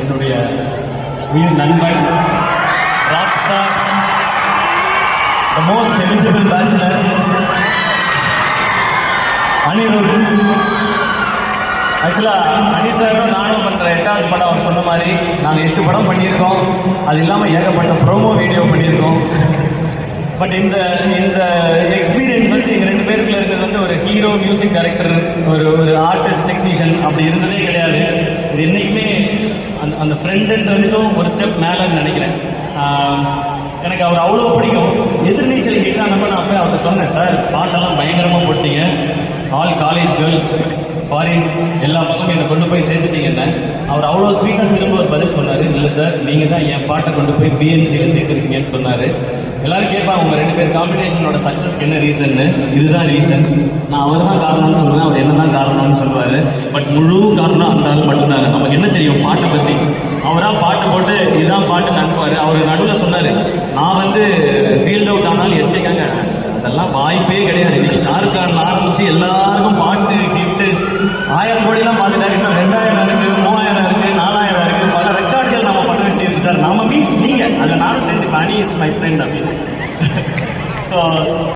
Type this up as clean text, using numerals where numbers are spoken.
என்னுடைய உயிர் நண்பன் rock star, the most eligible bachelor Anirudh. ஆக்சுவலாக அனி சாரும் நானும் பண்ணுற 8வது படம் அவர் சொன்ன மாதிரி நாங்கள் 8 படம் பண்ணியிருக்கோம். அது இல்லாமல் ஏகப்பட்ட ப்ரோமோ வீடியோ பண்ணியிருக்கோம். பட் இந்த இந்த எக்ஸ்பீரியன்ஸ் வந்து எங்கள் 2 பேருக்குள்ள இருக்கிறது வந்து ஒரு ஹீரோ, மியூசிக் டைரக்டர், ஒரு ஆர்டிஸ்ட், டெக்னீஷியன் அப்படி இருந்ததே கிடையாது. இது என்றைக்குமே அந்த அந்த ஃப்ரெண்டுன்றதுக்கும் ஒரு ஸ்டெப் மேலேன்னு நினைக்கிறேன். எனக்கு அவர் அவ்வளோ பிடிக்கும். எதிர்நீச்சல் கேட்டானப்ப நான் போய் அவர்கிட்ட சொன்னேன், சார் பாட்டெல்லாம் பயங்கரமாக போட்டீங்க, ஆல் காலேஜ் கேர்ள்ஸ் ஃபாரின் எல்லா பக்கமும் என்னை கொண்டு போய் சேர்த்துட்டீங்கன்னு. அவர் அவ்வளோ ஸ்வீட்டாக திரும்ப ஒரு பதில் சொன்னார், இல்லை சார் நீங்கள் தான் என் பாட்டை கொண்டு போய் பிஎன்சியில் சேர்த்துருக்கீங்கன்னு சொன்னார். எல்லாரும் கேட்பாங்க உங்கள் 2 பேர் காம்பினேஷனோட சக்ஸஸ்க்கு என்ன ரீசன்னு. இதுதான் ரீசன். நான் அவர் தான் காரணம்னு சொல்லுவேன், அவர் என்ன தான் காரணம்னு சொல்லுவார். பட் முழு காரணம் அந்த ஆள் மட்டும்தாங்க. நமக்கு என்ன தெரியும் பாட்டை பற்றி? அவராக பாட்டு போட்டு இதுதான் பாட்டுன்னு அனுப்புவார். அவர் நடுவில் சொன்னார், நான் வந்து ஃபீல்ட் அவுட் ஆனாலும் எஸ்கேக்காங்க அதெல்லாம் வாய்ப்பே கிடையாது. இன்னைக்கு ஷாருக் கான் ஆரம்பிச்சு எல்லாருக்கும் பாட்டு கிஃப்ட்டு 1000 கோடிலாம் பார்த்துட்டாரு. இன்னும் 2000 இருக்குது, 3000 இருக்குது, 4000 இருக்குது. பல ரெக்கார்டுகள் நம்ம பண்ண வேண்டியிருக்கு சார். நம்ம மீன்ஸ் நீங்கள் அதில் நானும் சேர்ந்து அனி இஸ் மை ஃப்ரெண்ட் அப்படின்னு. ஸோ